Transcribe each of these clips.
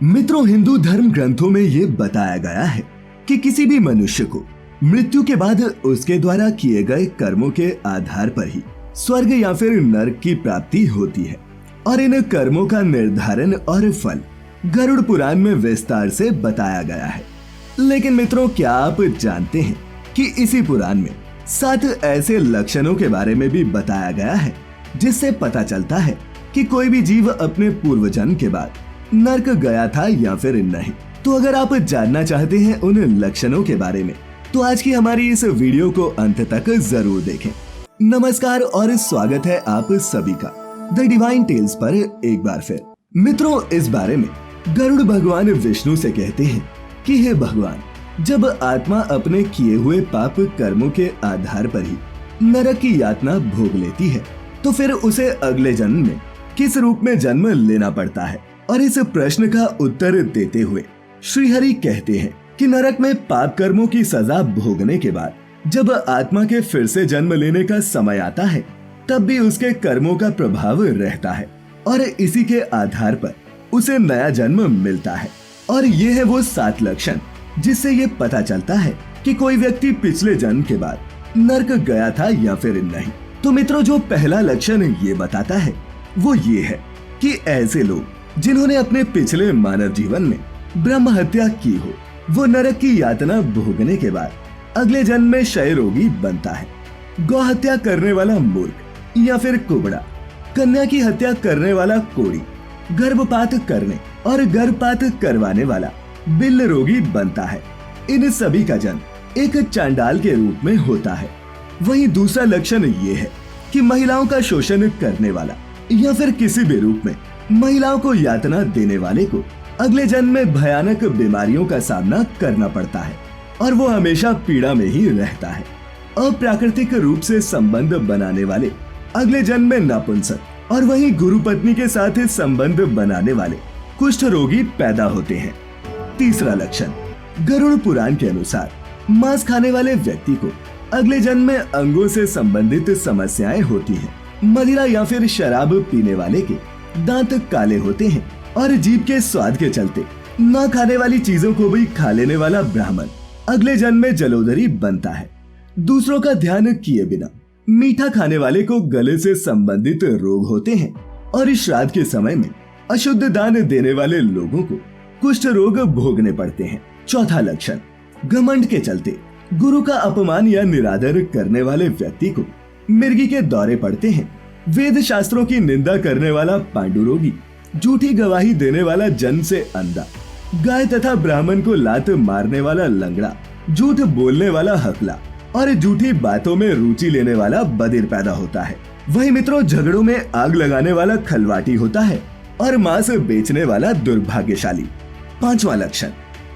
मित्रों, हिंदू धर्म ग्रंथों में ये बताया गया है कि किसी भी मनुष्य को मृत्यु के बाद उसके द्वारा किए गए कर्मों के आधार पर ही स्वर्ग या फिर नरक की प्राप्ति होती है और इन कर्मों का निर्धारण और फल गरुड़ पुराण में विस्तार से बताया गया है। लेकिन मित्रों, क्या आप जानते हैं कि इसी पुराण में 7 ऐसे लक्षणों के बारे में भी बताया गया है जिससे पता चलता है कि कोई भी जीव अपने पूर्व जन्म के बाद नरक गया था या फिर नहीं। तो अगर आप जानना चाहते हैं उन लक्षणों के बारे में तो आज की हमारी इस वीडियो को अंत तक जरूर देखें। नमस्कार और स्वागत है आप सभी का द डिवाइन टेल्स पर एक बार फिर। मित्रों, इस बारे में गरुड़ भगवान विष्णु से कहते हैं कि हे भगवान, जब आत्मा अपने किए हुए पाप कर्मों के आधार पर ही नरक की यातना भोग लेती है तो फिर उसे अगले जन्म में किस रूप में जन्म लेना पड़ता है। और इस प्रश्न का उत्तर देते हुए श्री हरि कहते हैं कि नरक में पाप कर्मों की सजा भोगने के बाद जब आत्मा के फिर से जन्म लेने का समय आता है तब भी उसके कर्मों का प्रभाव रहता है और इसी के आधार पर उसे नया जन्म मिलता है। और ये है वो 7 लक्षण जिससे ये पता चलता है कि कोई व्यक्ति पिछले जन्म के बाद नरक गया था या फिर नहीं। तो मित्रों, जो पहला लक्षण ये बताता है वो ये है कि ऐसे लोग जिन्होंने अपने पिछले मानव जीवन में ब्रह्म हत्या की हो वो नरक की यातना भोगने के बाद अगले जन्म में क्षय रोगी बनता है। गौ हत्या करने वाला मूर्ख या फिर कुबड़ा, कन्या की हत्या करने वाला कोढ़ी, गर्भपात करने और गर्भपात करवाने वाला बिल्ल रोगी बनता है। इन सभी का जन्म एक चांडाल के रूप में होता है। वहीं दूसरा लक्षण ये है कि महिलाओं का शोषण करने वाला या फिर किसी भी रूप में महिलाओं को यातना देने वाले को अगले जन्म में भयानक बीमारियों का सामना करना पड़ता है और वो हमेशा पीड़ा में ही रहता है। अप्राकृतिक रूप से संबंध बनाने वाले अगले जन्म में नपुंसक और वहीं गुरु पत्नी के साथ संबंध बनाने वाले कुष्ठ रोगी पैदा होते हैं। तीसरा लक्षण, गरुड़ पुराण के अनुसार मांस खाने वाले व्यक्ति को अगले जन्म में अंगों से संबंधित समस्याएं होती हैं। मदिरा या फिर शराब पीने वाले के दांत काले होते हैं और जीभ के स्वाद के चलते ना खाने वाली चीजों को भी खा लेने वाला ब्राह्मण अगले जन्म में जलोदरी बनता है। दूसरों का ध्यान किए बिना मीठा खाने वाले को गले से संबंधित रोग होते हैं और श्राद्ध के समय में अशुद्ध दान देने वाले लोगों को कुष्ठ रोग भोगने पड़ते हैं। चौथा लक्षण, घमंड के चलते गुरु का अपमान या निरादर करने वाले व्यक्ति को मिर्गी के दौरे पड़ते हैं। वेद शास्त्रों की निंदा करने वाला पांडु रोगी, झूठी गवाही देने वाला जन्म से अंधा, गाय तथा ब्राह्मण को लात मारने वाला लंगड़ा, झूठ बोलने वाला हकला और झूठी बातों में रुचि लेने वाला बधिर पैदा होता है। वही मित्रों, झगड़ों में आग लगाने वाला खलवाटी होता है और मांस बेचने वाला दुर्भाग्यशाली। पांचवा लक्षण,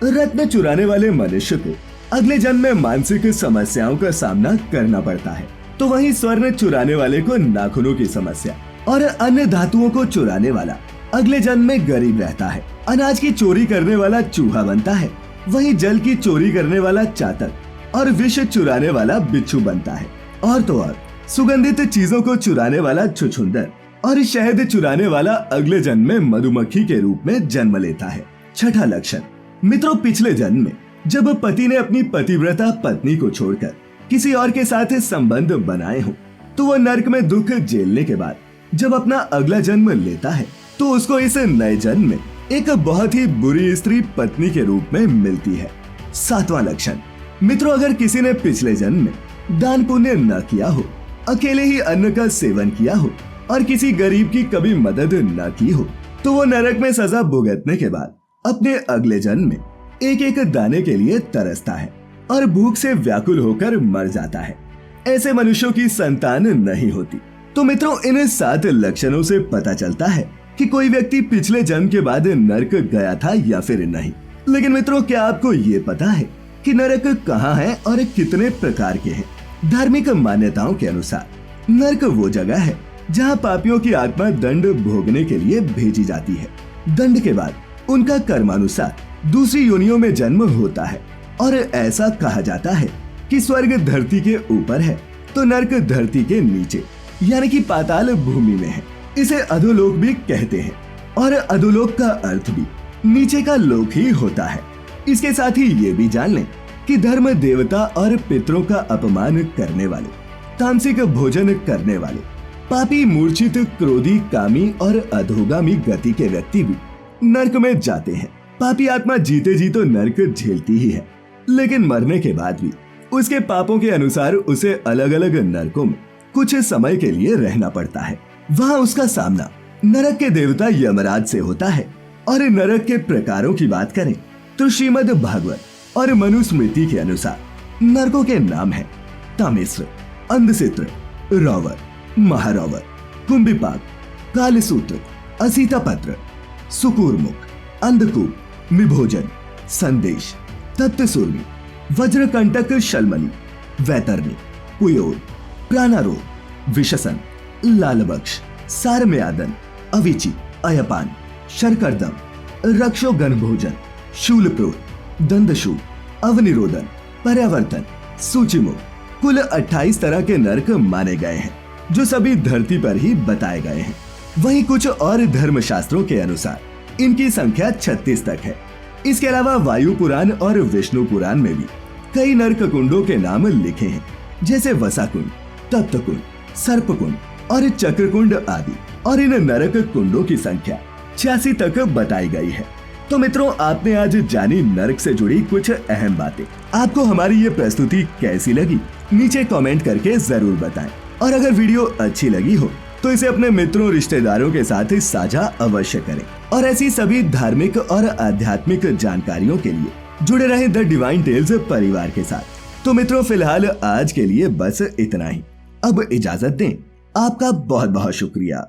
रत्न चुराने वाले मनुष्य को अगले जन्म में मानसिक समस्याओं का सामना करना पड़ता है। तो वहीं स्वर्ण चुराने वाले को नाखूनों की समस्या और अन्य धातुओं को चुराने वाला अगले जन्म में गरीब रहता है। अनाज की चोरी करने वाला चूहा बनता है। वहीं जल की चोरी करने वाला चातक और विष चुराने वाला बिच्छू बनता है। और तो और सुगंधित चीजों को चुराने वाला छुछुंदर और शहद चुराने वाला अगले जन्म में मधुमक्खी के रूप में जन्म लेता है। छठा लक्षण, मित्रों, पिछले जन्म में जब पति ने अपनी पतिव्रता पत्नी को छोड़कर किसी और के साथ संबंध बनाए हो तो वो नरक में दुख झेलने के बाद जब अपना अगला जन्म लेता है तो उसको इस नए जन्म में एक बहुत ही बुरी स्त्री पत्नी के रूप में मिलती है। सातवां लक्षण, मित्रों, अगर किसी ने पिछले जन्म में दान पुण्य न किया हो, अकेले ही अन्न का सेवन किया हो और किसी गरीब की कभी मदद न की हो तो वो नरक में सजा भुगतने के बाद अपने अगले जन्म में एक एक दाने के लिए तरसता है और भूख से व्याकुल होकर मर जाता है। ऐसे मनुष्यों की संतान नहीं होती। तो मित्रों, इन 7 लक्षणों से पता चलता है कि कोई व्यक्ति पिछले जन्म के बाद नरक गया था या फिर नहीं। लेकिन मित्रों, क्या आपको ये पता है कि नरक कहाँ है और कितने प्रकार के हैं? धार्मिक मान्यताओं के अनुसार नरक वो जगह है जहाँ पापियों की आत्मा दंड भोगने के लिए भेजी जाती है। दंड के बाद उनका कर्मानुसार दूसरी योनियों में जन्म होता है और ऐसा कहा जाता है कि स्वर्ग धरती के ऊपर है तो नरक धरती के नीचे यानी कि पाताल भूमि में है। इसे अधोलोक भी कहते हैं और अधोलोक का अर्थ भी नीचे का लोक ही होता है। इसके साथ ही ये भी जान लें कि धर्म देवता और पितरों का अपमान करने वाले, तामसिक भोजन करने वाले, पापी, मूर्छित, क्रोधी, कामी और अधोगामी गति के व्यक्ति भी नरक में जाते हैं। पापी आत्मा जीते जी तो नरक झेलती ही है, लेकिन मरने के बाद भी उसके पापों के अनुसार उसे अलग अलग नरकों में कुछ समय के लिए रहना पड़ता है। वहाँ उसका सामना नरक के देवता यमराज से होता है। और नरक के प्रकारों की बात करें तो श्रीमद् भागवत और मनुस्मृति के अनुसार नरकों के नाम है तामेश्वर, अंधसित्र, रौवर, महारौवर, कुंभिपाक, कालसूत्र, असीतापत्र, सुकूरमुख, अंधकूप, निभोजन, संदेश, तप्तसूर्मी, वज्रकंटक, शलमली, वैतरणी, पुयोर, प्राणारोध, विशसन, लालबक्ष, सारम्यादन, अविची, अयपान, शर्करदम, रक्षोगन भोजन, शूलप्रोत, दंदशूल, अवनिरोधन, पर्यावर्तन, सूचिमुख, कुल 28 तरह के नरक माने गए हैं, जो सभी धरती पर ही बताए गए हैं। वहीं कुछ और धर्मशास्त्रों के अनुसार इनकी संख्या 36 तक है। इसके अलावा वायु पुराण और विष्णु पुराण में भी कई नरक कुंडों के नाम लिखे हैं, जैसे वसाकुंड, तप्तकुंड, सर्पकुंड और चक्रकुंड आदि। और इन नरक कुंडों की संख्या 86 तक बताई गई है। तो मित्रों, आपने आज जानी नरक से जुड़ी कुछ अहम बातें। आपको हमारी ये प्रस्तुति कैसी लगी नीचे कमेंट करके जरूर बताएं। और अगर वीडियो अच्छी लगी हो तो इसे अपने मित्रों, रिश्तेदारों के साथ साझा अवश्य करें। और ऐसी सभी धार्मिक और आध्यात्मिक जानकारियों के लिए जुड़े रहें द डिवाइन टेल्स परिवार के साथ। तो मित्रों, फिलहाल आज के लिए बस इतना ही। अब इजाजत दें। आपका बहुत बहुत शुक्रिया।